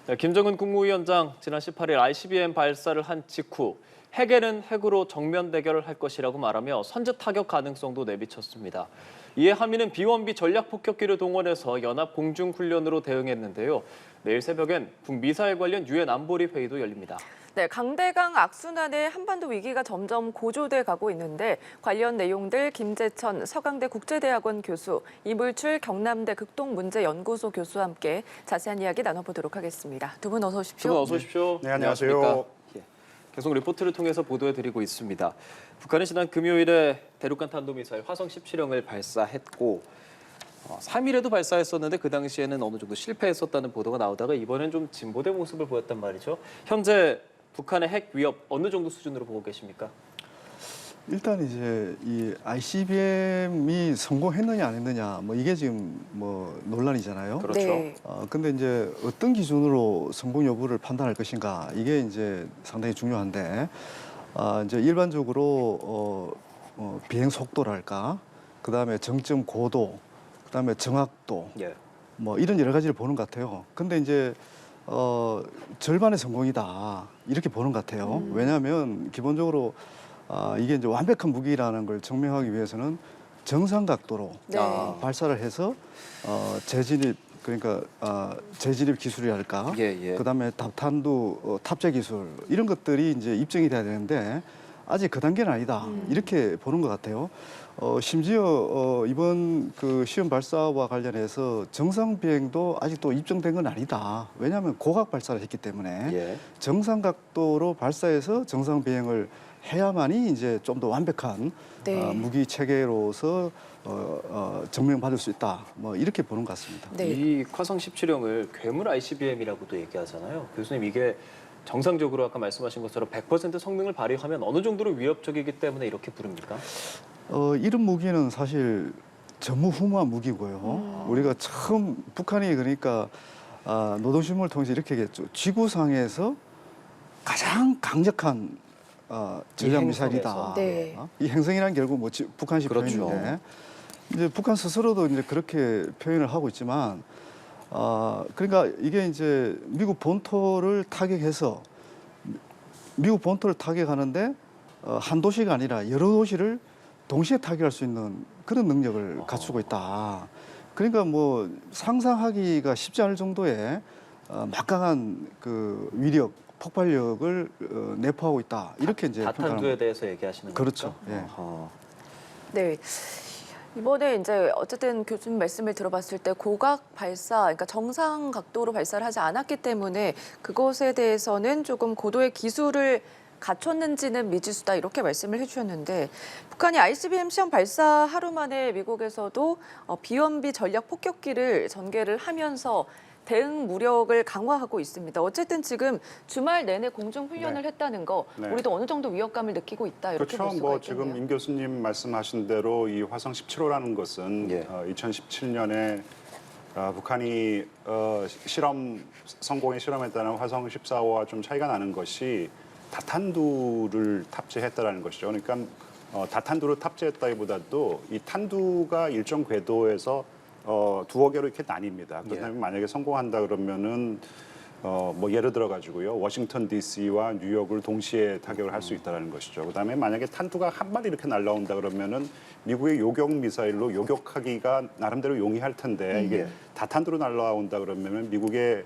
네, 김정은 국무위원장 지난 18일 ICBM 발사를 한 직후 핵에는 핵으로 정면 대결을 할 것이라고 말하며 선제 타격 가능성도 내비쳤습니다. 이에 한미는 비원비 전략 폭격기를 동원해서 연합 공중훈련으로 대응했는데요. 내일 새벽엔 북미사일 관련 유엔 안보리 회의도 열립니다. 네, 강대강 악순환의 한반도 위기가 점점 고조돼 가고 있는데 관련 내용들 김재천 서강대 국제대학원 교수, 이물출 경남대 극동문제연구소 교수와 함께 자세한 이야기 나눠보도록 하겠습니다. 두 분 어서 오십시오. 두 분 어서 오십시오. 네, 안녕하세요. 안녕하십니까? 예, 계속 리포트를 통해서 보도해드리고 있습니다. 북한은 지난 금요일에 대륙간 탄도미사일 화성 17형을 발사했고 3일에도 발사했었는데 그 당시에는 어느 정도 실패했었다는 보도가 나오다가 이번엔 좀 진보된 모습을 보였단 말이죠. 현재 북한의 핵 위협 어느 정도 수준으로 보고 계십니까? 일단 이제 이 ICBM이 성공했느냐 안 했느냐 뭐 이게 지금 뭐 논란이잖아요. 그렇죠. 네. 근데 이제 어떤 기준으로 성공 여부를 판단할 것인가 이게 이제 상당히 중요한데 이제 일반적으로 비행 속도랄까 그다음에 정점 고도 그다음에 정확도 예. 뭐 이런 여러 가지를 보는 것 같아요. 근데 이제 절반의 성공이다 이렇게 보는 것 같아요. 왜냐하면 기본적으로 이게 이제 완벽한 무기라는 걸 증명하기 위해서는 정상 각도로 네. 발사를 해서 재진입 그러니까 재진입 기술이랄까, 예. 그다음에 답탄두 탑재 기술 이런 것들이 이제 입증이 돼야 되는데 아직 그 단계는 아니다 이렇게 보는 것 같아요. 심지어 이번 그 시험 발사와 관련해서 정상 비행도 아직도 입증된 건 아니다. 왜냐하면 고각 발사를 했기 때문에 예. 정상 각도로 발사해서 정상 비행을 해야만이 이제 좀 더 완벽한 네. 무기 체계로서 증명받을 수 있다. 뭐 이렇게 보는 것 같습니다. 네. 이 화성 17형을 괴물 ICBM이라고도 얘기하잖아요. 교수님 이게 정상적으로 아까 말씀하신 것처럼 100% 성능을 발휘하면 어느 정도로 위협적이기 때문에 이렇게 부릅니까? 이런 무기는 사실 전무후무한 무기고요. 우리가 처음 북한이 그러니까 노동신문을 통해서 이렇게 얘기했죠. 지구상에서 가장 강력한 전략 미사일이다. 네. 이 행성이란 결국 뭐 북한식 그렇죠. 표현인데 이제 북한 스스로도 이제 그렇게 표현을 하고 있지만 그러니까 이게 이제 미국 본토를 타격해서 미국 본토를 타격하는데 한 도시가 아니라 여러 도시를 동시에 타격할 수 있는 그런 능력을 갖추고 있다. 그러니까 뭐 상상하기가 쉽지 않을 정도의 막강한 그 위력, 폭발력을 내포하고 있다. 이렇게 이제 다탄두에 대해서 얘기하시는 거죠? 그렇죠. 예. 네. 이번에 이제 어쨌든 교수님 말씀을 들어봤을 때 고각 발사, 그러니까 정상 각도로 발사를 하지 않았기 때문에 그것에 대해서는 조금 고도의 기술을 갖췄는지는 미지수다 이렇게 말씀을 해주셨는데 북한이 ICBM 시험 발사 하루 만에 미국에서도 비원비 전략 폭격기를 전개를 하면서 대응 무력을 강화하고 있습니다. 어쨌든 지금 주말 내내 공중 훈련을 네. 했다는 거 네. 우리도 어느 정도 위협감을 느끼고 있다 이렇게 볼 그렇죠. 수가 뭐 있겠네요. 지금 임 교수님 말씀하신 대로 이 화성 17호라는 것은 예. 2017년에 북한이 성공의 실험에 따른 화성 14호와 좀 차이가 나는 것이 다탄두를 탑재했다라는 것이죠. 그러니까 다탄두를 탑재했다기보다도 이 탄두가 일정 궤도에서 두어 개로 이렇게 나뉩니다. 그렇다면 만약에 성공한다 그러면은 뭐 예를 들어 가지고요 워싱턴 D.C.와 뉴욕을 동시에 타격을 할 수 있다는 것이죠. 그다음에 만약에 탄두가 한 발이 이렇게 날라온다 그러면은 미국의 요격 미사일로 요격하기가 나름대로 용이할 텐데 이게 다탄두로 날라온다 그러면은 미국의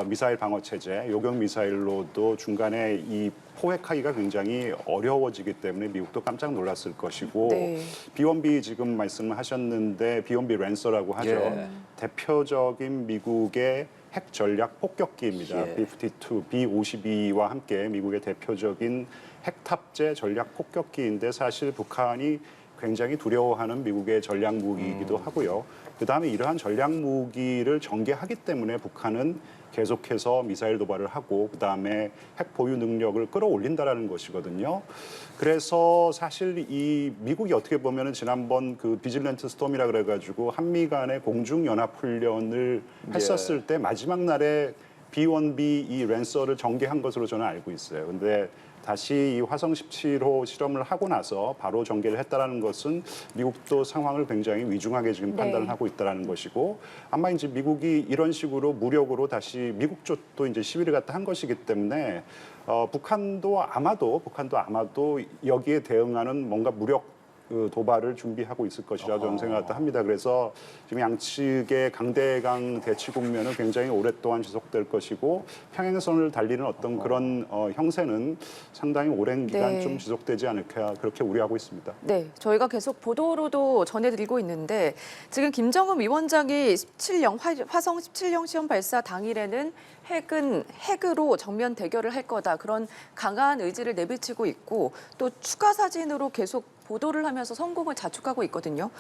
미사일 방어 체제, 요격 미사일로도 중간에 이 포획하기가 굉장히 어려워지기 때문에 미국도 깜짝 놀랐을 것이고 네. 비원비 지금 말씀하셨는데 비원비 랜서라고 하죠. 예. 대표적인 미국의 핵 전략 폭격기입니다. 예. B-52, B-52와 함께 미국의 대표적인 핵 탑재 전략 폭격기인데 사실 북한이 굉장히 두려워하는 미국의 전략 무기이기도 하고요. 그다음에 이러한 전략 무기를 전개하기 때문에 북한은 계속해서 미사일 도발을 하고 그다음에 핵 보유 능력을 끌어올린다라는 것이거든요. 그래서 사실 이 미국이 어떻게 보면은 지난번 그 비질런트 스톰이라 그래가지고 한미 간의 공중 연합 훈련을 했었을 때 마지막 날에 B-1B 이 랜서를 전개한 것으로 저는 알고 있어요. 근데 다시 이 화성 17호 실험을 하고 나서 바로 전개를 했다라는 것은 미국도 상황을 굉장히 위중하게 지금 네. 판단을 하고 있다라는 것이고 아마 이제 미국이 이런 식으로 무력으로 다시 미국 쪽도 이제 시위를 갖다 한 것이기 때문에 북한도 아마도 여기에 대응하는 뭔가 무력 도발을 준비하고 있을 것이라 저는 생각을 합니다. 그래서 지금 양측의 강대강 대치 국면은 굉장히 오랫동안 지속될 것이고 평행선을 달리는 어떤 그런 형세는 상당히 오랜 기간 네. 좀 지속되지 않을까 그렇게 우려하고 있습니다. 네, 저희가 계속 보도로도 전해드리고 있는데 지금 김정은 위원장이 화성 17형 시험 발사 당일에는 핵으로 정면 대결을 할 거다 그런 강한 의지를 내비치고 있고 또 추가 사진으로 계속 보도를 하면서 성공을 자축하고 있거든요.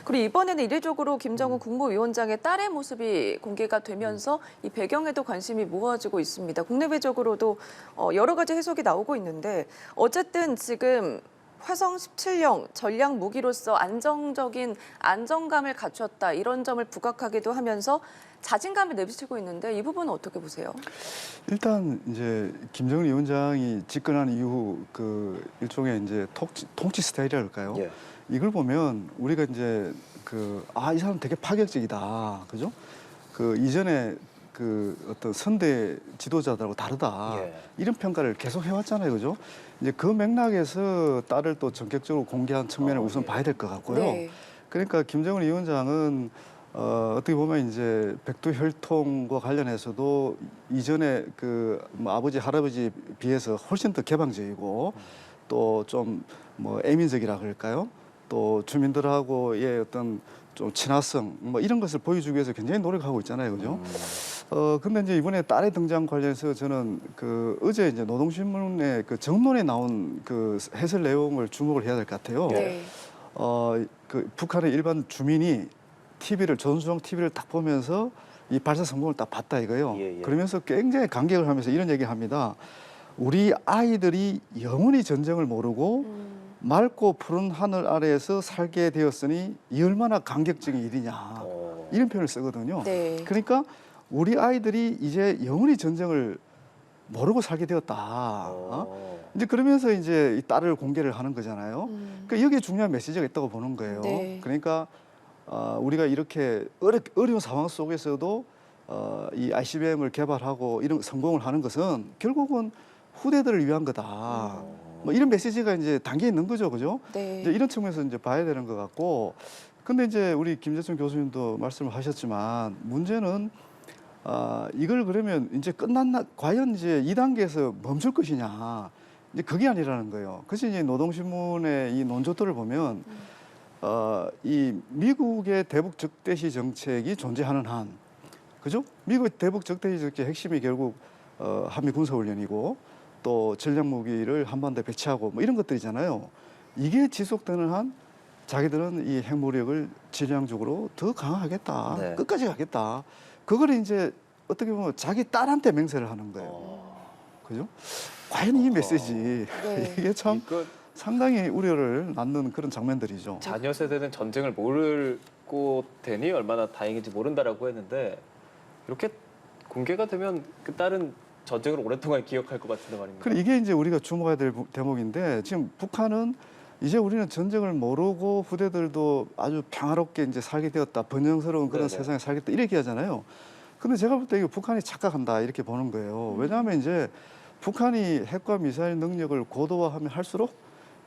그리고 이번에는 이례적으로 김정은 국무위원장의 딸의 모습이 공개가 되면서 이 배경에도 관심이 모아지고 있습니다. 국내외적으로도 여러 가지 해석이 나오고 있는데 어쨌든 지금 화성 17형 전략 무기로서 안정적인 안정감을 갖췄다 이런 점을 부각하기도 하면서 자신감을 내비치고 있는데 이 부분은 어떻게 보세요? 일단 이제 김정은 위원장이 집권한 이후 그 일종의 이제 통치 스타일이랄까요? 예. 이걸 보면 우리가 이제 이 사람 되게 파격적이다, 그죠? 그 이전에 그 어떤 선대 지도자들하고 다르다 예. 이런 평가를 계속 해왔잖아요, 그죠? 이제 그 맥락에서 딸을 또 전격적으로 공개한 측면을 우선 예. 봐야 될 것 같고요. 네. 그러니까 김정은 위원장은 어떻게 보면 이제 백두 혈통과 관련해서도 이전에 뭐 아버지 할아버지 비해서 훨씬 더 개방적이고 또 좀 뭐 애민적이라 그럴까요? 또 주민들하고의 어떤 좀 친화성 뭐 이런 것을 보여주기 위해서 굉장히 노력하고 있잖아요, 그죠? 근데 이제 이번에 딸의 등장 관련해서 저는 어제 이제 노동신문의 그 정론에 나온 그 해설 내용을 주목을 해야 될 것 같아요. 네. 북한의 일반 주민이 조선중앙 TV를 딱 보면서 이 발사 성공을 딱 봤다 이거요. 예, 예. 그러면서 굉장히 감격을 하면서 이런 얘기를 합니다. 우리 아이들이 영원히 전쟁을 모르고 맑고 푸른 하늘 아래에서 살게 되었으니 이 얼마나 감격적인 일이냐. 이런 표현을 쓰거든요. 네. 그러니까 우리 아이들이 이제 영원히 전쟁을 모르고 살게 되었다. 이제 그러면서 이제 이 딸을 공개를 하는 거잖아요. 그러니까 여기에 중요한 메시지가 있다고 보는 거예요. 네. 그러니까 우리가 이렇게 어려운 상황 속에서도 이 ICBM을 개발하고 이런 성공을 하는 것은 결국은 후대들을 위한 거다. 뭐 이런 메시지가 이제 담겨 있는 거죠, 그죠? 네. 이제 이런 측면에서 이제 봐야 되는 것 같고, 근데 이제 우리 김재천 교수님도 말씀을 하셨지만 문제는 이걸 그러면 이제 과연 이제 2단계에서 멈출 것이냐, 이제 그게 아니라는 거예요. 그래서 이제 노동신문의 이 논조들을 보면 이 미국의 대북 적대시 정책이 존재하는 한, 그죠? 미국의 대북 적대시 정책 핵심이 결국 한미 군사훈련이고 또 전략 무기를 한반도에 배치하고 뭐 이런 것들이잖아요. 이게 지속되는 한 자기들은 이 핵무력을 지량적으로 더 강화하겠다, 네. 끝까지 가겠다. 그걸 이제 어떻게 보면 자기 딸한테 맹세를 하는 거예요. 그죠? 과연 이 메시지 네. 이게 참 이거 상당히 우려를 낳는 그런 장면들이죠. 자녀 세대는 전쟁을 모르고 되니 얼마나 다행인지 모른다라고 했는데 이렇게 공개가 되면 그 딸은 전쟁을 오랫동안 기억할 것 같은데 말입니다. 그래 이게 이제 우리가 주목해야 될 대목인데 지금 북한은 이제 우리는 전쟁을 모르고 후대들도 아주 평화롭게 이제 살게 되었다, 번영스러운 그런 네네. 세상에 살겠다 이렇게 하잖아요. 근데 제가 볼 때 이거 북한이 착각한다 이렇게 보는 거예요. 왜냐하면 이제 북한이 핵과 미사일 능력을 고도화하면 할수록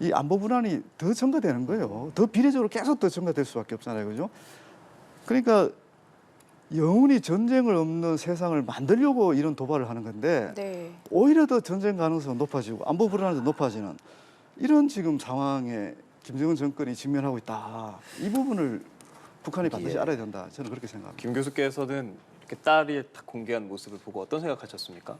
이 안보 불안이 더 증가되는 거예요. 더 비례적으로 계속 더 증가될 수밖에 없잖아요, 그죠? 그러니까 영원히 전쟁을 없는 세상을 만들려고 이런 도발을 하는 건데 네. 오히려 더 전쟁 가능성이 높아지고 안보 불안도 높아지는 이런 지금 상황에 김정은 정권이 직면하고 있다. 이 부분을 북한이 반드시 예. 알아야 된다. 저는 그렇게 생각합니다. 김 교수께서는 이렇게 딸이 딱 공개한 모습을 보고 어떤 생각하셨습니까?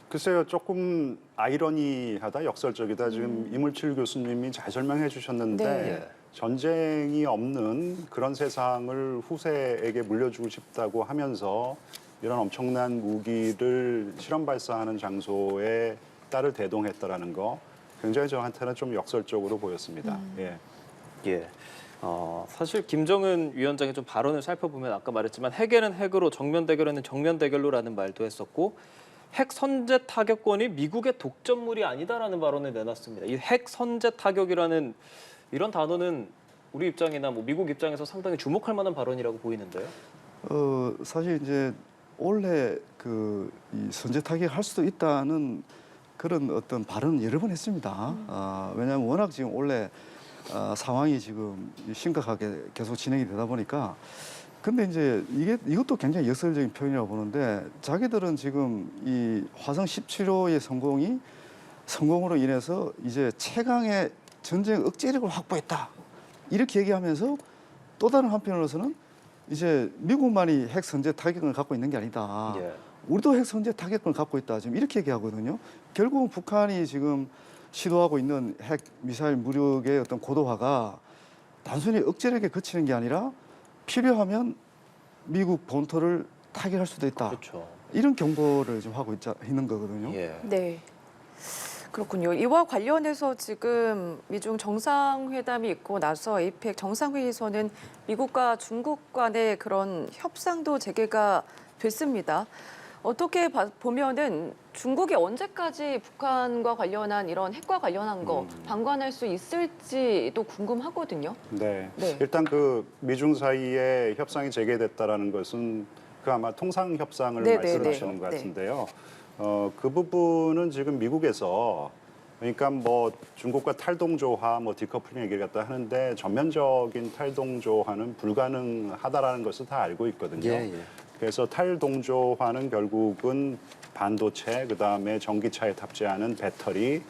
글쎄요, 조금 아이러니하다, 역설적이다. 지금 이물칠 교수님이 잘 설명해 주셨는데 네. 전쟁이 없는 그런 세상을 후세에게 물려주고 싶다고 하면서 이런 엄청난 무기를 실험 발사하는 장소에 딸을 대동했다라는 거 굉장히 저한테는 좀 역설적으로 보였습니다. 예. 예. 사실 김정은 위원장의 좀 발언을 살펴보면 아까 말했지만 핵에는 핵으로 정면 대결에는 정면 대결로라는 말도 했었고 핵 선제 타격권이 미국의 독점물이 아니다라는 발언을 내놨습니다. 이 핵 선제 타격이라는 이런 단어는 우리 입장이나 뭐 미국 입장에서 상당히 주목할 만한 발언이라고 보이는데요. 사실 이제 원래 이 선제 타격할 수도 있다는 그런 어떤 발언 여러 번 했습니다. 왜냐하면 워낙 지금 원래 상황이 지금 심각하게 계속 진행이 되다 보니까. 근데 이제 이것도 굉장히 역설적인 표현이라고 보는데 자기들은 지금 이 화성 17호의 성공으로 인해서 이제 최강의 전쟁 억제력을 확보했다. 이렇게 얘기하면서 또 다른 한편으로서는 이제 미국만이 핵 선제 타격을 갖고 있는 게 아니다. 예. 우리도 핵 선제 타격을 갖고 있다. 지금 이렇게 얘기하거든요. 결국은 북한이 지금 시도하고 있는 핵 미사일 무력의 어떤 고도화가 단순히 억제력에 그치는 게 아니라 필요하면 미국 본토를 타격할 수도 있다. 그렇죠. 이런 경고를 지금 하고 있는 거거든요. 예. 네. 그렇군요. 이와 관련해서 지금 미중 정상회담이 있고 나서 에이펙 정상회의에서는 미국과 중국 간의 그런 협상도 재개가 됐습니다. 어떻게 보면은 중국이 언제까지 북한과 관련한 이런 핵과 관련한 거 방관할 수 있을지도 궁금하거든요. 네. 네. 일단 그 미중 사이에 협상이 재개됐다라는 것은 그 아마 통상 협상을 네, 말씀하시는 네, 것 네. 같은데요. 그 부분은 지금 미국에서 그러니까 뭐 중국과 탈동조화, 뭐 디커플링 얘기를 갖다 하는데 전면적인 탈동조화는 불가능하다라는 것을 다 알고 있거든요. 예, 예. 그래서 탈동조화는 결국은 반도체, 그다음에 전기차에 탑재하는 배터리,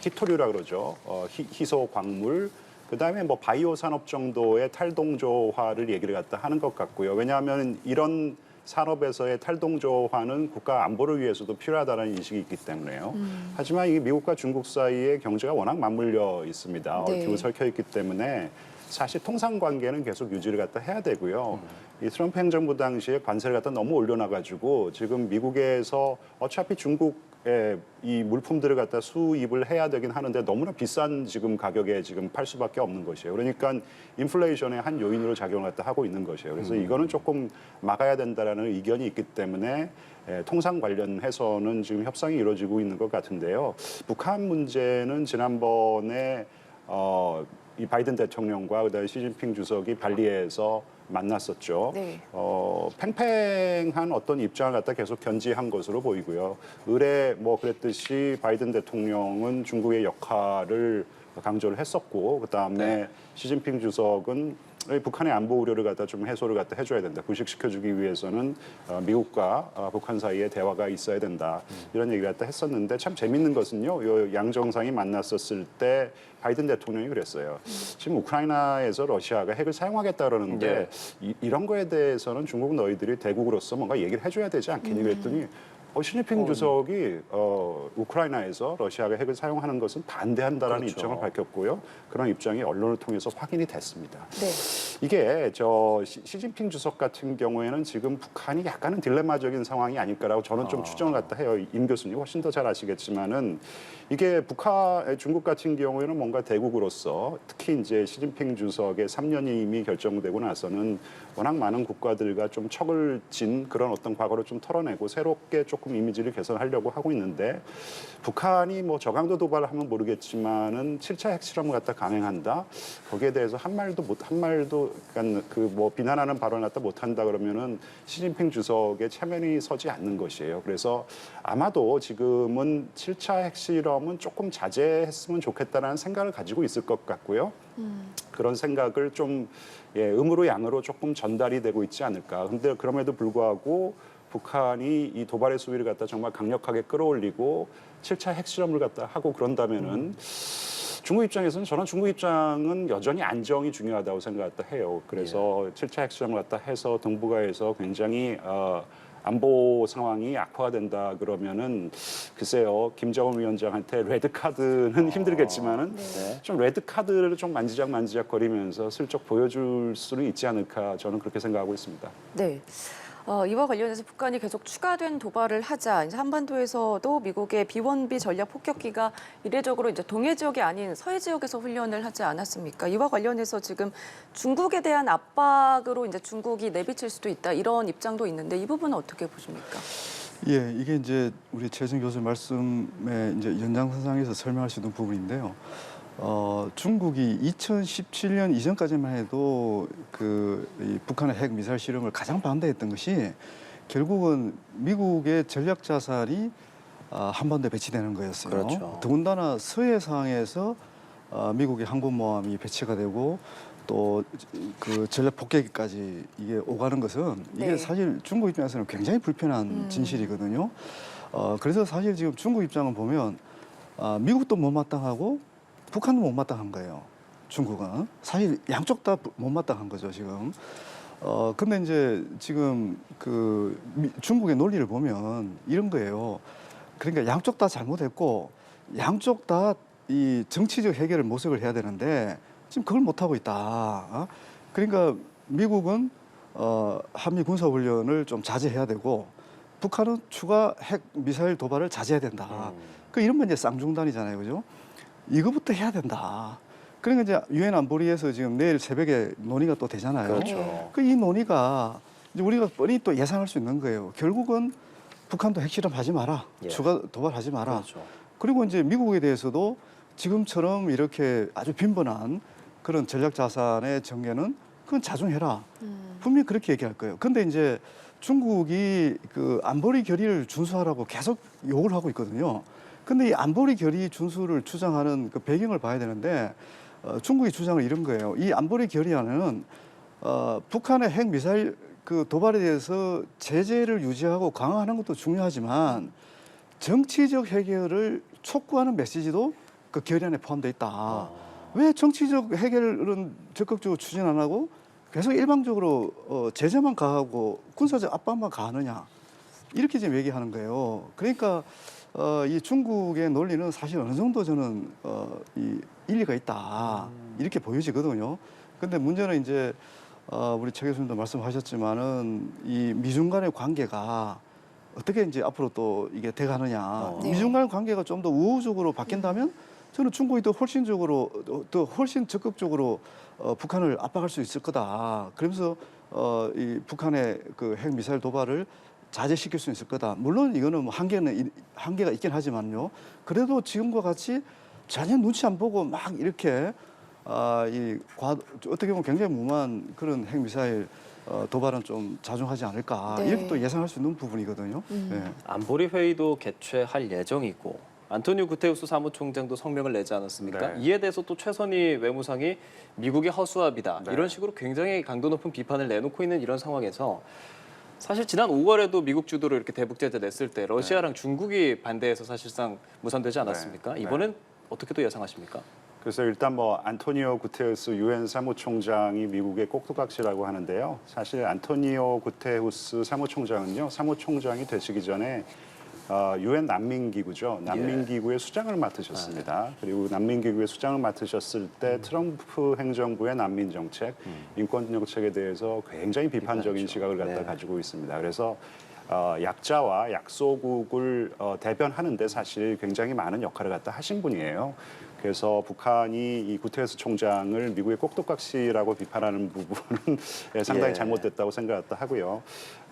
희토류라 그러죠. 희소 광물, 그다음에 뭐 바이오 산업 정도의 탈동조화를 얘기를 갖다 하는 것 같고요. 왜냐하면 이런 산업에서의 탈동조화는 국가 안보를 위해서도 필요하다는 인식이 있기 때문에요. 하지만 이 미국과 중국 사이의 경제가 워낙 맞물려 있습니다. 네. 얽히고 설켜 있기 때문에 사실 통상 관계는 계속 유지를 갖다 해야 되고요. 이 트럼프 행정부 당시에 관세를 갖다 너무 올려놔가지고 지금 미국에서 어차피 중국에 이 물품들을 갖다 수입을 해야 되긴 하는데 너무나 비싼 지금 가격에 지금 팔 수밖에 없는 것이에요. 그러니까 인플레이션의 한 요인으로 작용을 갖다 하고 있는 것이에요. 그래서 이거는 조금 막아야 된다라는 의견이 있기 때문에 통상 관련해서는 지금 협상이 이루어지고 있는 것 같은데요. 북한 문제는 지난번에 이 바이든 대통령과 그다음에 시진핑 주석이 발리에서 만났었죠. 네. 팽팽한 어떤 입장을 갖다 계속 견지한 것으로 보이고요. 의뢰 뭐 그랬듯이 바이든 대통령은 중국의 역할을 강조를 했었고, 그다음에 시진핑 주석은 북한의 안보 우려를 갖다 좀 해소를 갖다 해줘야 된다. 부식시켜주기 위해서는 미국과 북한 사이에 대화가 있어야 된다. 이런 얘기를 갖다 했었는데 참 재밌는 것은요. 요 양 정상이 만났었을 때 바이든 대통령이 그랬어요. 지금 우크라이나에서 러시아가 핵을 사용하겠다 그러는데 이런 거에 대해서는 중국 너희들이 대국으로서 뭔가 얘기를 해줘야 되지 않겠니 그랬더니 시진핑 주석이 우크라이나에서 러시아가 핵을 사용하는 것은 반대한다라는 그렇죠. 입장을 밝혔고요. 그런 입장이 언론을 통해서 확인이 됐습니다. 네. 이게 시진핑 주석 같은 경우에는 지금 북한이 약간은 딜레마적인 상황이 아닐까라고 저는 좀 추정을 갖다 해요. 임 교수님 훨씬 더 잘 아시겠지만은 이게 중국 같은 경우에는 뭔가 대국으로서 특히 이제 시진핑 주석의 3년임이 결정되고 나서는 워낙 많은 국가들과 좀 척을 진 그런 어떤 과거를 좀 털어내고 새롭게 조금 이미지를 개선하려고 하고 있는데 북한이 뭐 저강도 도발을 하면 모르겠지만은 7차 핵실험을 갖다 감행한다. 거기에 대해서 한 말도 그러니까 그 뭐 비난하는 발언을 갖다 못한다 그러면은 시진핑 주석의 체면이 서지 않는 것이에요. 그래서 아마도 지금은 7차 핵실험은 조금 자제했으면 좋겠다라는 생각을 가지고 있을 것 같고요. 그런 생각을 좀 음으로 양으로 조금 전달이 되고 있지 않을까. 근데 그럼에도 불구하고 북한이 이 도발의 수위를 갖다 정말 강력하게 끌어올리고 7차 핵실험을 갖다 하고 그런다면은 중국 입장에서는 저는 중국 입장은 여전히 안정이 중요하다고 생각을 해요. 그래서 7차 핵실험을 갖다 해서 동북아에서 굉장히 안보 상황이 악화가 된다 그러면은 글쎄요 김정은 위원장한테 레드 카드는 힘들겠지만은 네. 좀 레드 카드를 좀 만지작 거리면서 슬쩍 보여줄 수는 있지 않을까 저는 그렇게 생각하고 있습니다. 네. 이와 관련해서 북한이 계속 추가된 도발을 하자 이제 한반도에서도 미국의 B-1B 전략 폭격기가 이례적으로 이제 동해 지역이 아닌 서해 지역에서 훈련을 하지 않았습니까? 이와 관련해서 지금 중국에 대한 압박으로 이제 중국이 내비칠 수도 있다 이런 입장도 있는데 이 부분은 어떻게 보십니까? 예, 이게 이제 우리 최준 교수 말씀에 이제 연장선상에서 설명할 수 있는 부분인데요. 중국이 2017년 이전까지만 해도 이 북한의 핵 미사일 실험을 가장 반대했던 것이 결국은 미국의 전략 자산이 한반도에 배치되는 거였어요. 그렇죠. 더군다나 서해상에서 미국의 항공모함이 배치가 되고 또 그 전략 폭격기까지 이게 오가는 것은 이게 네. 사실 중국 입장에서는 굉장히 불편한 진실이거든요. 그래서 사실 지금 중국 입장은 보면 미국도 못마땅하고 북한도 못마땅한 거예요. 중국은 사실 양쪽 다 못마땅한 거죠 지금. 근데 이제 지금 중국의 논리를 보면 이런 거예요. 그러니까 양쪽 다 잘못했고 양쪽 다 이 정치적 해결을 모색을 해야 되는데 지금 그걸 못 하고 있다. 그러니까 미국은 한미 군사 훈련을 좀 자제해야 되고 북한은 추가 핵 미사일 도발을 자제해야 된다. 그 이런 이제 쌍중단이잖아요, 그죠? 이거부터 해야 된다. 그러니까 이제 유엔 안보리에서 지금 내일 새벽에 논의가 또 되잖아요. 그렇죠. 이 논의가 이제 우리가 뻔히 또 예상할 수 있는 거예요. 결국은 북한도 핵실험하지 마라. 예. 추가 도발하지 마라. 그렇죠. 그리고 이제 미국에 대해서도 지금처럼 이렇게 아주 빈번한 그런 전략 자산의 전개는 그건 자중해라. 분명히 그렇게 얘기할 거예요. 근데 이제 중국이 그 안보리 결의를 준수하라고 계속 요구를 하고 있거든요. 근데 이 안보리 결의 준수를 주장하는 그 배경을 봐야 되는데 중국이 주장을 이런 거예요. 이 안보리 결의안은 북한의 핵 미사일 그 도발에 대해서 제재를 유지하고 강화하는 것도 중요하지만 정치적 해결을 촉구하는 메시지도 그 결의안에 포함되어 있다. 왜 정치적 해결은 적극적으로 추진 안 하고 계속 일방적으로 제재만 가하고 군사적 압박만 가하느냐 이렇게 지금 얘기하는 거예요. 그러니까 이 중국의 논리는 사실 어느 정도 저는 이 일리가 있다 이렇게 보여지거든요. 근데 문제는 이제 우리 최 교수님도 말씀하셨지만은 이 미중 간의 관계가 어떻게 이제 앞으로 또 이게 돼가느냐. 네. 미중 간 관계가 좀 더 우호적으로 바뀐다면 저는 중국이 더 훨씬 적극적으로 북한을 압박할 수 있을 거다. 그러면서 이 북한의 그 핵 미사일 도발을 자제시킬 수 있을 거다. 물론 이거는 뭐 한계가 있긴 하지만요. 그래도 지금과 같이 전혀 눈치 안 보고 막 이렇게 어떻게 보면 굉장히 무모한 그런 핵 미사일 도발은 좀 자중하지 않을까. 네. 이렇게 또 예상할 수 있는 부분이거든요. 네. 안보리 회의도 개최할 예정이고 안토니오 구테우스 사무총장도 성명을 내지 않았습니까? 네. 이에 대해서 또 최선희 외무상이 미국의 허수아비다 네. 이런 식으로 굉장히 강도 높은 비판을 내놓고 있는 이런 상황에서 사실 지난 5월에도 미국 주도로 이렇게 대북 제재 냈을 때 러시아랑 중국이 반대해서 사실상 무산되지 않았습니까? 네. 이번엔 어떻게 또 예상하십니까? 그래서 일단 뭐 안토니오 구테우스 유엔 사무총장이 미국의 꼭두각시라고 하는데요. 사실 안토니오 구테우스 사무총장은요. 사무총장이 되시기 전에 유엔 난민기구죠. 난민기구의 수장을 맡으셨습니다. 그리고 난민기구의 수장을 맡으셨을 때 트럼프 행정부의 난민 정책, 인권 정책에 대해서 굉장히 비판적인 시각을 가지고 있습니다. 그래서 약자와 약소국을 대변하는데 사실 굉장히 많은 역할을 하신 분이에요. 그래서 북한이 이 구테레스 총장을 미국의 꼭두각시라고 비판하는 부분은 상당히 잘못됐다고 생각했다 하고요.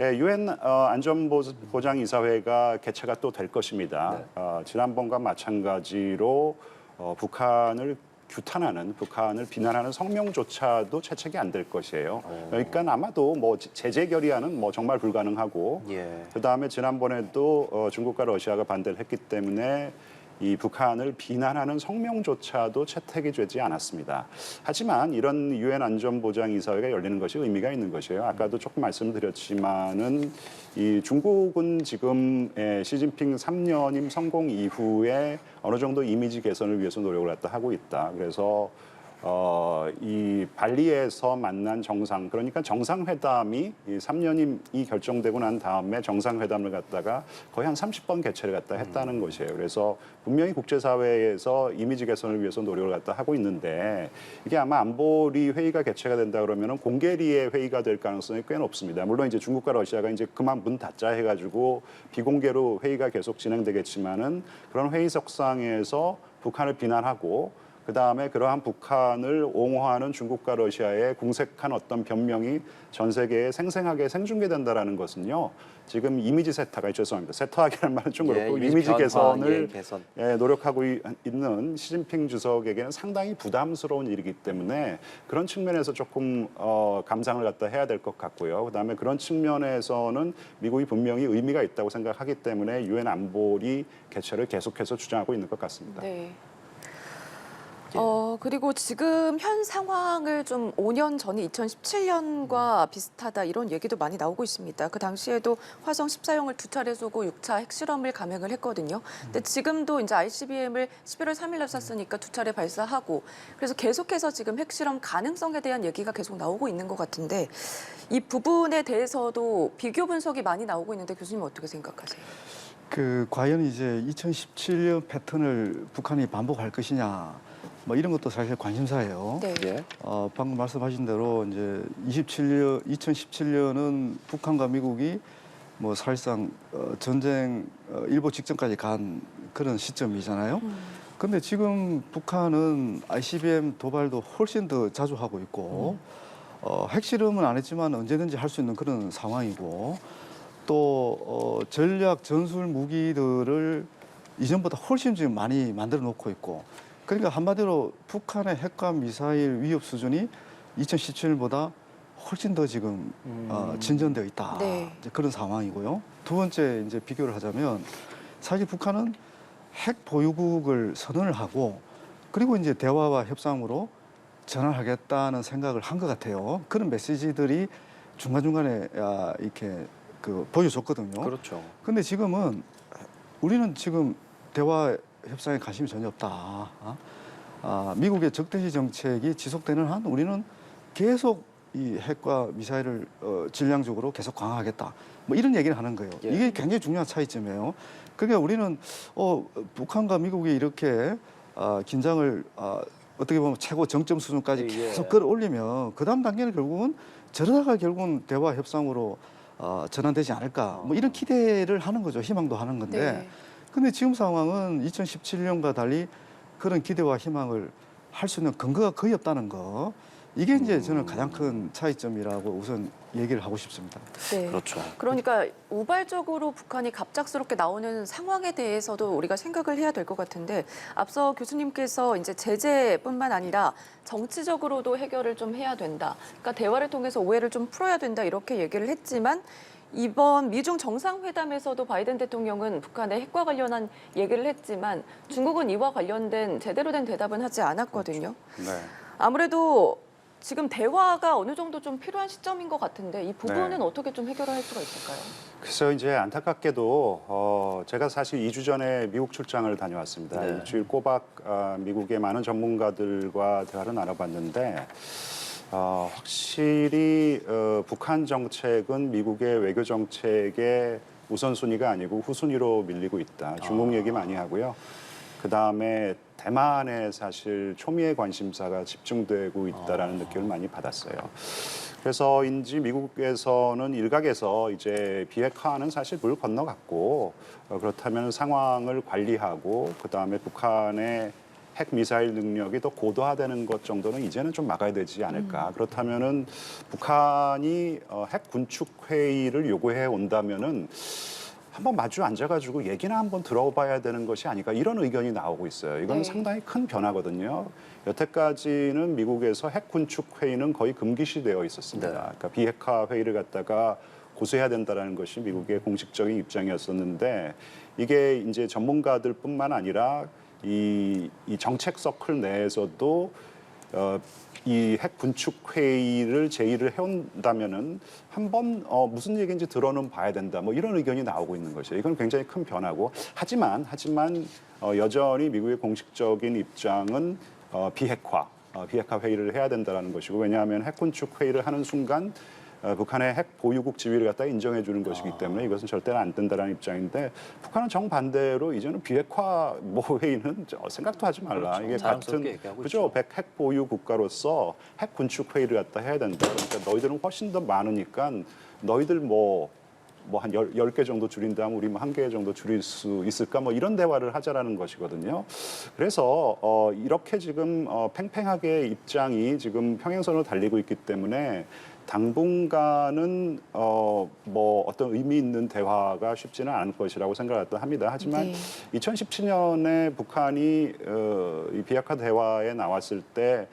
유엔 안전보장이사회가 개최가 또 될 것입니다. 지난번과 마찬가지로 북한을 규탄하는, 북한을 비난하는 성명조차도 채택이 안 될 것이에요. 그러니까 아마도 뭐 제재 결의안은 뭐 정말 불가능하고, 그다음에 지난번에도 중국과 러시아가 반대를 했기 때문에 이 북한을 비난하는 성명조차도 채택이 되지 않았습니다. 하지만 이런 유엔 안전보장이사회가 열리는 것이 의미가 있는 것이에요. 아까도 조금 말씀드렸지만은 이 중국은 지금 시진핑 3년임 성공 이후에 어느 정도 이미지 개선을 위해서 노력을 하고 있다. 그래서 이 발리에서 만난 정상, 그러니까 정상회담이 이 3년이 결정되고 난 다음에 정상회담을 갖다가 거의 한 30번 개최를 했다는 것이에요. 그래서 분명히 국제사회에서 이미지 개선을 위해서 노력을 하고 있는데 이게 아마 안보리 회의가 개최가 된다 그러면은 공개리의 회의가 될 가능성이 꽤 높습니다. 물론 이제 중국과 러시아가 이제 그만 문 닫자 해가지고 비공개로 회의가 계속 진행되겠지만은 그런 회의석상에서 북한을 비난하고 그다음에 그러한 북한을 옹호하는 중국과 러시아의 궁색한 어떤 변명이 전 세계에 생생하게 생중계된다라는 것은요. 지금 이미지 세타가 죄송합니다. 세타하기라는 말은 좀 그렇고 이미지 변화, 개선을 개선. 노력하고 있는 시진핑 주석에게는 상당히 부담스러운 일이기 때문에 그런 측면에서 조금 감상을 갖다 해야 될 것 같고요. 그다음에 그런 측면에서는 미국이 분명히 의미가 있다고 생각하기 때문에 유엔 안보리 개최를 계속해서 주장하고 있는 것 같습니다. 네. 그리고 지금 현 상황을 좀 5년 전에 2017년과 비슷하다 이런 얘기도 많이 나오고 있습니다. 그 당시에도 화성 14형을 2차례 쏘고 6차 핵실험을 감행을 했거든요. 근데 지금도 이제 ICBM을 11월 3일 날 쐈으니까 2차례 발사하고 그래서 계속해서 지금 핵실험 가능성에 대한 얘기가 계속 나오고 있는 것 같은데 이 부분에 대해서도 비교 분석이 많이 나오고 있는데 교수님 어떻게 생각하세요? 과연 이제 2017년 패턴을 북한이 반복할 것이냐, 뭐 이런 것도 사실 관심사예요. 네. 예. 방금 말씀하신 대로 이제 2017년은 북한과 미국이 뭐 사실상 전쟁 일보 직전까지 간 그런 시점이잖아요. 근데 지금 북한은 ICBM 도발도 훨씬 더 자주 하고 있고 핵실험은 안 했지만 언제든지 할 수 있는 그런 상황이고 또 전략 전술 무기들을 이전보다 훨씬 지금 많이 만들어 놓고 있고 그러니까 한마디로 북한의 핵과 미사일 위협 수준이 2017년보다 훨씬 더 지금 진전되어 있다. 네. 이제 그런 상황이고요. 두 번째 이제 비교를 하자면 사실 북한은 핵 보유국을 선언을 하고 그리고 이제 대화와 협상으로 전환하겠다는 생각을 한 것 같아요. 그런 메시지들이 중간중간에 이렇게 보여줬거든요. 그렇죠. 근데 지금은 우리는 지금 대화 협상에 관심이 전혀 없다. 미국의 적대시 정책이 지속되는 한 우리는 계속 이 핵과 미사일을 질량적으로 계속 강화하겠다. 뭐 이런 얘기를 하는 거예요. 예. 이게 굉장히 중요한 차이점이에요. 그러니까 우리는 북한과 미국이 이렇게 긴장을 어떻게 보면 최고 정점 수준까지 예. 계속 끌어올리면 그 다음 단계는 결국은 저러다가 결국은 대화 협상으로 전환되지 않을까. 뭐 이런 기대를 하는 거죠. 희망도 하는 건데. 네. 근데 지금 상황은 2017년과 달리 그런 기대와 희망을 할 수 있는 근거가 거의 없다는 거. 이게 이제 저는 가장 큰 차이점이라고 우선 얘기를 하고 싶습니다. 네. 그렇죠. 그러니까 우발적으로 북한이 갑작스럽게 나오는 상황에 대해서도 우리가 생각을 해야 될 것 같은데 앞서 교수님께서 이제 제재뿐만 아니라 정치적으로도 해결을 좀 해야 된다. 그러니까 대화를 통해서 오해를 좀 풀어야 된다 이렇게 얘기를 했지만 이번 미중 정상회담에서도 바이든 대통령은 북한의 핵과 관련한 얘기를 했지만 중국은 이와 관련된 제대로 된 대답은 하지 않았거든요. 네. 아무래도 지금 대화가 어느 정도 좀 필요한 시점인 것 같은데 이 부분은 네. 어떻게 좀 해결할 수가 있을까요? 그래서 이제 안타깝게도 제가 사실 2주 전에 미국 출장을 다녀왔습니다. 네. 일주일 꼬박 미국의 많은 전문가들과 대화를 나눠봤는데 확실히 북한 정책은 미국의 외교 정책의 우선순위가 아니고 후순위로 밀리고 있다. 중국 얘기 많이 하고요. 그다음에 대만에 사실 초미의 관심사가 집중되고 있다라는 느낌을 많이 받았어요. 그래서인지 미국에서는 일각에서 이제 비핵화는 사실 물 건너갔고 그렇다면 상황을 관리하고 그다음에 북한의 핵 미사일 능력이 더 고도화되는 것 정도는 이제는 좀 막아야 되지 않을까. 그렇다면은 북한이 핵 군축 회의를 요구해 온다면은 한번 마주 앉아가지고 얘기나 한번 들어봐야 되는 것이 아닐까 이런 의견이 나오고 있어요. 이건 네. 상당히 큰 변화거든요. 여태까지는 미국에서 핵 군축 회의는 거의 금기시되어 있었습니다. 네. 그러니까 비핵화 회의를 갖다가 고수해야 된다는 것이 미국의 공식적인 입장이었었는데 이게 이제 전문가들뿐만 아니라 이 정책 서클 내에서도 이 핵 군축 회의를 제의를 해온다면은 한번 무슨 얘기인지 들어는 봐야 된다. 뭐 이런 의견이 나오고 있는 것이에요. 이건 굉장히 큰 변화고 하지만 여전히 미국의 공식적인 입장은 비핵화 회의를 해야 된다는 것이고 왜냐하면 핵 군축 회의를 하는 순간 북한의 핵 보유국 지위를 갖다 인정해 주는 것이기 때문에 이것은 절대로 안 된다라는 입장인데 북한은 정반대로 이제는 비핵화 회의는 생각도 하지 말라. 그렇죠. 이게 자랑스럽게 같은 얘기하고 그죠? 핵 보유 국가로서 핵 군축 회의를 갖다 해야 된다. 그러니까 너희들은 훨씬 더 많으니까 너희들 뭐 한 10개 정도 줄인다면 우리 뭐 1개 정도 줄일 수 있을까? 뭐 이런 대화를 하자라는 것이거든요. 그래서 이렇게 지금 팽팽하게 입장이 지금 평행선으로 달리고 있기 때문에 당분간은 뭐 어떤 의미 있는 대화가 쉽지는 않을 것이라고 생각을 합니다. 하지만 네. 2017년에 북한이 이 비핵화 대화에 나왔을 때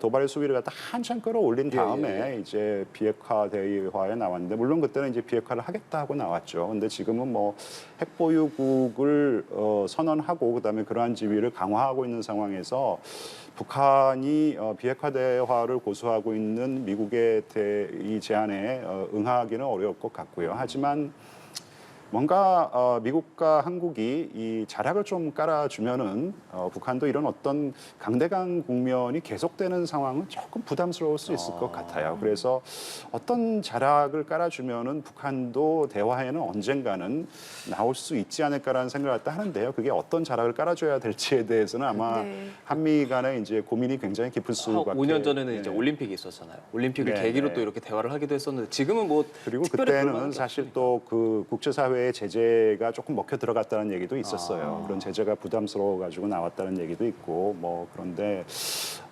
도발의 수위를 갖다 한참 끌어올린 다음에 이제 비핵화 대화에 나왔는데 물론 그때는 이제 비핵화를 하겠다 하고 나왔죠. 근데 지금은 뭐 핵보유국을 선언하고 그다음에 그러한 지위를 강화하고 있는 상황에서 북한이 비핵화 대화를 고수하고 있는 미국의 이 제안에 응하기는 어려울 것 같고요. 하지만 뭔가 미국과 한국이 이 자락을 좀 깔아주면은 북한도 이런 어떤 강대강 국면이 계속되는 상황은 조금 부담스러울 수 있을 것 같아요. 그래서 어떤 자락을 깔아주면은 북한도 대화에는 언젠가는 나올 수 있지 않을까라는 생각을 하는데요. 그게 어떤 자락을 깔아줘야 될지에 대해서는 아마 네. 한미 간의 이제 고민이 굉장히 깊을 한 수밖에. 5년 전에는 이제 네. 올림픽이 있었잖아요. 올림픽을 네, 계기로 네. 또 이렇게 대화를 하기도 했었는데 지금은 뭐 그리고 특별히 그때는 볼만한 게 사실 없으니까. 또 그 국제사회의 제재가 조금 먹혀 들어갔다는 얘기도 있었어요. 그런 제재가 부담스러워 가지고 나왔다는 얘기도 있고 뭐 그런데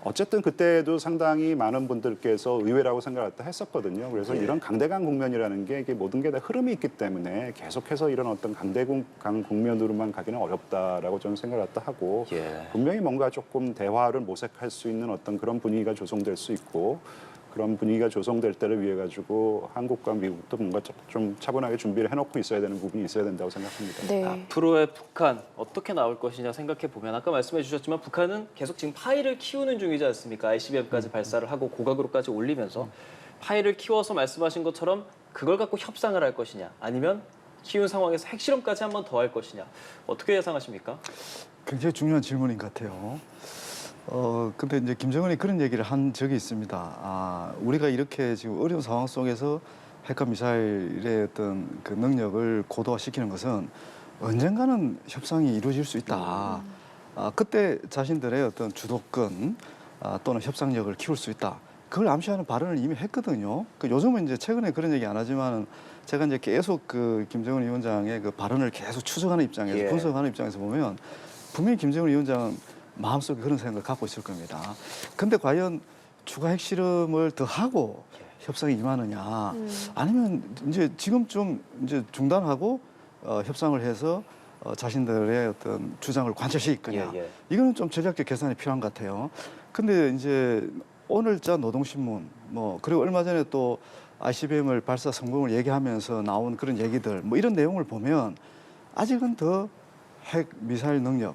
어쨌든 그때도 상당히 많은 분들께서 의외라고 생각을 했었거든요. 그래서 이런 강대강 국면이라는 게 이게 모든 게 다 흐름이 있기 때문에 계속해서 이런 어떤 강대강 국면으로만 가기는 어렵다라고 저는 생각을 하고 예. 분명히 뭔가 조금 대화를 모색할 수 있는 어떤 그런 분위기가 조성될 수 있고 그런 분위기가 조성될 때를 위해 가지고 한국과 미국도 뭔가 좀 차분하게 준비를 해놓고 있어야 되는 부분이 있어야 된다고 생각합니다. 네. 앞으로의 북한 어떻게 나올 것이냐 생각해 보면 아까 말씀해 주셨지만 북한은 계속 지금 파이를 키우는 중이지 않습니까? ICBM까지 발사를 하고 고각으로까지 올리면서 파이를 키워서 말씀하신 것처럼 그걸 갖고 협상을 할 것이냐 아니면 키운 상황에서 핵실험까지 한 번 더 할 것이냐 어떻게 예상하십니까? 굉장히 중요한 질문인 것 같아요. 근데 이제 김정은이 그런 얘기를 한 적이 있습니다. 우리가 이렇게 지금 어려운 상황 속에서 핵과 미사일의 어떤 그 능력을 고도화시키는 것은 언젠가는 협상이 이루어질 수 있다. 그때 자신들의 어떤 주도권 또는 협상력을 키울 수 있다. 그걸 암시하는 발언을 이미 했거든요. 요즘은 이제 최근에 그런 얘기 안 하지만 제가 이제 계속 그 김정은 위원장의 그 발언을 계속 추적하는 입장에서 예. 분석하는 입장에서 보면 분명히 김정은 위원장은 마음속에 그런 생각을 갖고 있을 겁니다. 근데 과연 추가 핵실험을 더 하고 협상에 임하느냐, 아니면 이제 지금 좀 이제 중단하고 협상을 해서 자신들의 어떤 주장을 관철시킬 거냐. 예, 예. 이거는 좀 전략적 계산이 필요한 것 같아요. 근데 이제 오늘자 노동신문 그리고 얼마 전에 또 ICBM을 발사 성공을 얘기하면서 나온 그런 얘기들 이런 내용을 보면 아직은 더 핵 미사일 능력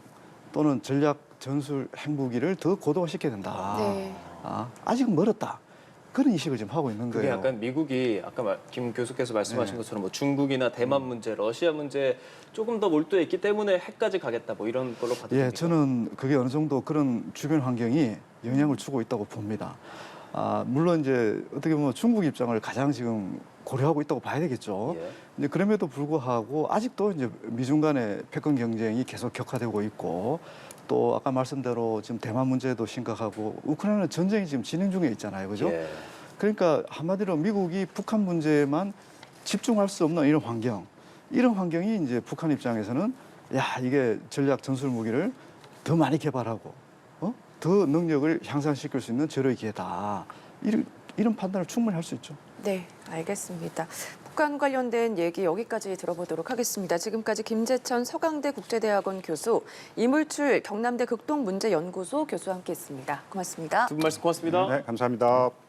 또는 전략 전술 핵무기를 더 고도화시켜야 된다. 네. 아직은 멀었다. 그런 인식을 지금 하고 있는 그게 거예요. 약간 미국이 아까 김 교수께서 말씀하신 것처럼 뭐 중국이나 대만 문제, 러시아 문제 조금 더 몰두해 있기 때문에 핵까지 가겠다 뭐 이런 걸로 받아들입니까? 예, 저는 그게 어느 정도 그런 주변 환경이 영향을 주고 있다고 봅니다. 물론 이제 어떻게 보면 중국 입장을 가장 지금 고려하고 있다고 봐야 되겠죠. 예. 이제 그럼에도 불구하고 아직도 이제 미중 간의 패권 경쟁이 계속 격화되고 있고 또 아까 말씀대로 지금 대만 문제도 심각하고 우크라이나 전쟁이 지금 진행 중에 있잖아요. 그죠? 예. 그러니까 한마디로 미국이 북한 문제에만 집중할 수 없는 이런 환경이 이제 북한 입장에서는 이게 전략 전술 무기를 더 많이 개발하고 더 능력을 향상시킬 수 있는 절호의 기회다. 이런 판단을 충분히 할 수 있죠. 네, 알겠습니다. 북한 관련된 얘기 여기까지 들어보도록 하겠습니다. 지금까지 김재천 서강대 국제대학원 교수, 이물출 경남대 극동문제연구소 교수와 함께했습니다. 고맙습니다. 두 분 말씀 고맙습니다. 네, 감사합니다.